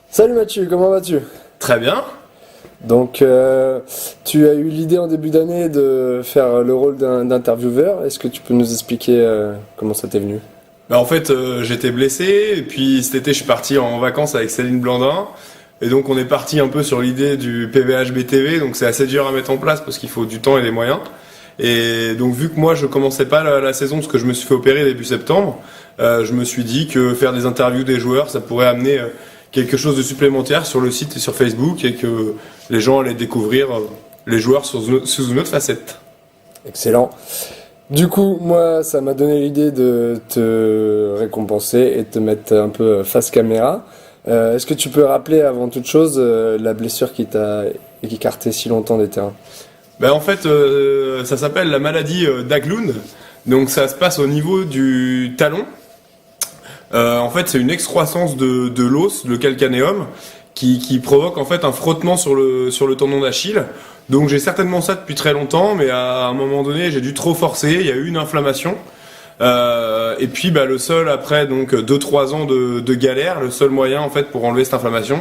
Salut Mathieu, comment vas-tu? Très bien. Donc, tu as eu l'idée en début d'année de faire le rôle d'intervieweur. Est-ce que tu peux nous expliquer comment ça t'est venu? En fait, j'étais blessé et puis cet été, je suis parti en vacances avec Céline Blandin. Et donc, on est parti un peu sur l'idée du PVH-BTV. Donc, c'est assez dur à mettre en place parce qu'il faut du temps et des moyens. Et donc, vu que moi, je commençais pas la saison parce que je me suis fait opérer début septembre, je me suis dit que faire des interviews des joueurs, ça pourrait amener quelque chose de supplémentaire sur le site et sur Facebook et que les gens allaient découvrir les joueurs sous une autre facette. Excellent. Du coup, moi, ça m'a donné l'idée de te récompenser et de te mettre un peu face caméra. Est-ce que tu peux rappeler avant toute chose la blessure qui t'a écarté si longtemps des terrains? En fait, ça s'appelle la maladie d'Haglund. Donc ça se passe au niveau du talon. En fait, c'est une excroissance de l'os, le calcanéum, qui provoque en fait un frottement sur le tendon d'Achille. Donc j'ai certainement ça depuis très longtemps, mais à un moment donné, j'ai dû trop forcer. Il y a eu une inflammation. Et puis le seul après donc 2-3 ans de galère, le seul moyen en fait pour enlever cette inflammation,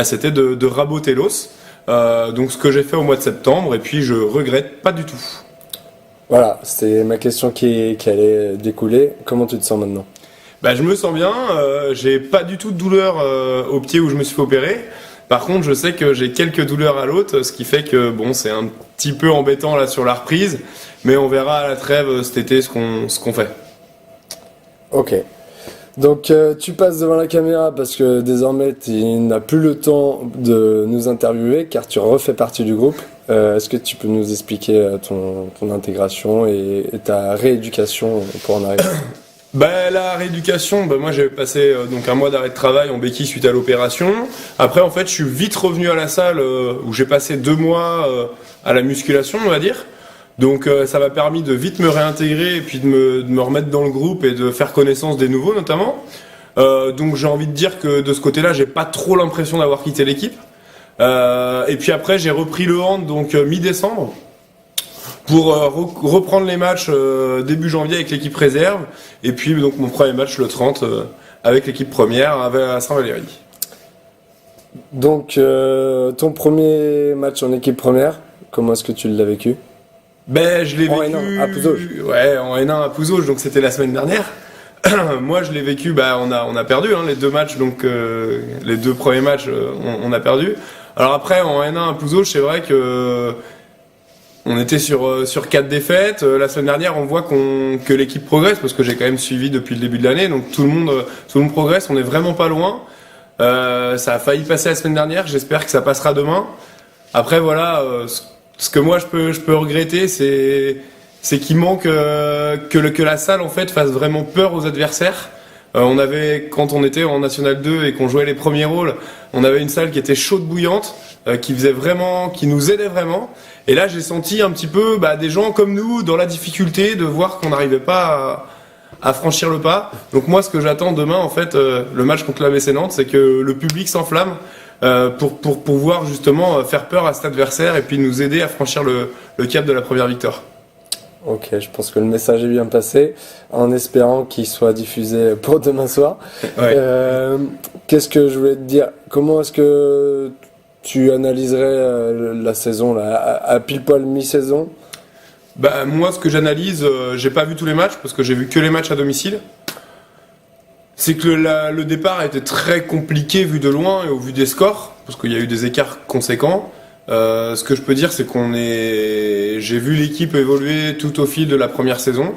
c'était de raboter l'os. Donc ce que j'ai fait au mois de septembre, et puis je regrette pas du tout. Voilà, c'était ma question qui allait découler. Comment tu te sens maintenant? Je me sens bien, j'ai pas du tout de douleur au pied où je me suis fait opérer. Par contre, je sais que j'ai quelques douleurs à l'autre, ce qui fait que c'est un petit peu embêtant là sur la reprise, mais on verra à la trêve cet été ce qu'on fait. Ok. Donc tu passes devant la caméra parce que désormais tu n'as plus le temps de nous interviewer car tu refais partie du groupe. Est-ce que tu peux nous expliquer ton intégration et ta rééducation pour en arriver là? La rééducation, moi j'ai passé donc un mois d'arrêt de travail en béquille suite à l'opération. Après en fait je suis vite revenu à la salle où j'ai passé 2 mois à la musculation on va dire. Donc ça m'a permis de vite me réintégrer et puis de me remettre dans le groupe et de faire connaissance des nouveaux notamment. Donc j'ai envie de dire que de ce côté-là j'ai pas trop l'impression d'avoir quitté l'équipe. Et puis après j'ai repris le hand donc mi-décembre pour reprendre les matchs début janvier avec l'équipe réserve et puis donc mon premier match le 30 avec l'équipe première à Saint-Valéry. Donc ton premier match en équipe première, comment est-ce que tu l'as vécu? Je l'ai en vécu N1 à Pouzauges. Ouais, en N1 à Pouzauges, donc c'était la semaine dernière. Moi je l'ai vécu, on a perdu les 2 matchs, donc les 2 premiers matchs on a perdu. Alors après en N1 à Pouzauges, c'est vrai que on était sur 4 défaites. La semaine dernière, on voit que l'équipe progresse parce que j'ai quand même suivi depuis le début de l'année. Donc tout le monde progresse. On est vraiment pas loin. Ça a failli passer la semaine dernière. J'espère que ça passera demain. Après voilà, ce que moi je peux regretter, c'est qu'il manque que la salle en fait fasse vraiment peur aux adversaires. On avait, quand on était en National 2 et qu'on jouait les premiers rôles, on avait une salle qui était chaude bouillante, qui nous aidait vraiment. Et là, j'ai senti un petit peu des gens comme nous dans la difficulté de voir qu'on n'arrivait pas à franchir le pas. Donc moi, ce que j'attends demain, en fait, le match contre la l'AVC Nantes, c'est que le public s'enflamme pour pouvoir justement faire peur à cet adversaire et puis nous aider à franchir le cap de la première victoire. Ok, je pense que le message est bien passé, en espérant qu'il soit diffusé pour demain soir. Ouais. Qu'est-ce que je voulais te dire? Comment est-ce que tu analyserais la saison là, à pile poil mi-saison? Moi, ce que j'analyse, j'ai pas vu tous les matchs parce que j'ai vu que les matchs à domicile. C'est que le départ a été très compliqué vu de loin et au vu des scores, parce qu'il y a eu des écarts conséquents. Ce que je peux dire, c'est j'ai vu l'équipe évoluer tout au fil de la première saison,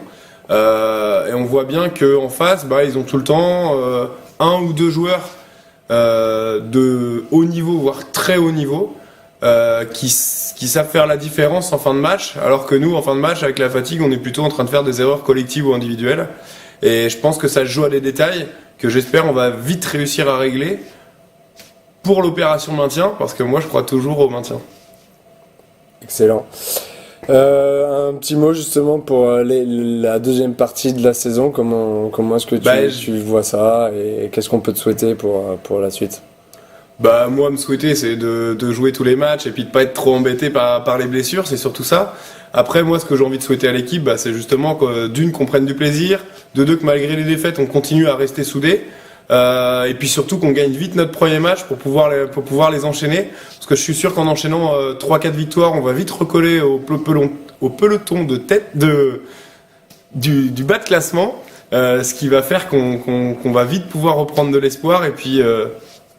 et on voit bien qu'en face, ils ont tout le temps 1 ou 2 joueurs de haut niveau, voire très haut niveau, qui savent faire la différence en fin de match, alors que nous, en fin de match, avec la fatigue, on est plutôt en train de faire des erreurs collectives ou individuelles. Et je pense que ça se joue à des détails que j'espère on va vite réussir à régler pour l'opération maintien, parce que moi je crois toujours au maintien. Excellent. Un petit mot justement pour la deuxième partie de la saison. Comment est-ce que tu vois ça et qu'est-ce qu'on peut te souhaiter pour la suite? Moi, me souhaiter, c'est de jouer tous les matchs et puis de pas être trop embêté par les blessures, c'est surtout ça. Après, moi, ce que j'ai envie de souhaiter à l'équipe, c'est justement qu'on prenne du plaisir, de deux, que malgré les défaites, on continue à rester soudés. Et puis surtout qu'on gagne vite notre premier match pour pouvoir les enchaîner. Parce que je suis sûr qu'en enchaînant 3-4 victoires, on va vite recoller au peloton de tête du bas de classement. Ce qui va faire qu'on va vite pouvoir reprendre de l'espoir et puis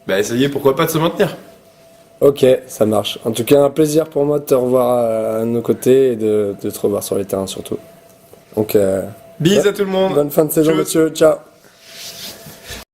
essayer pourquoi pas de se maintenir. Ok, ça marche. En tout cas, un plaisir pour moi de te revoir à nos côtés et de te revoir sur les terrains surtout. Donc, Bis à tout le monde. bonne fin de saison, Tchuss. monsieur. Ciao.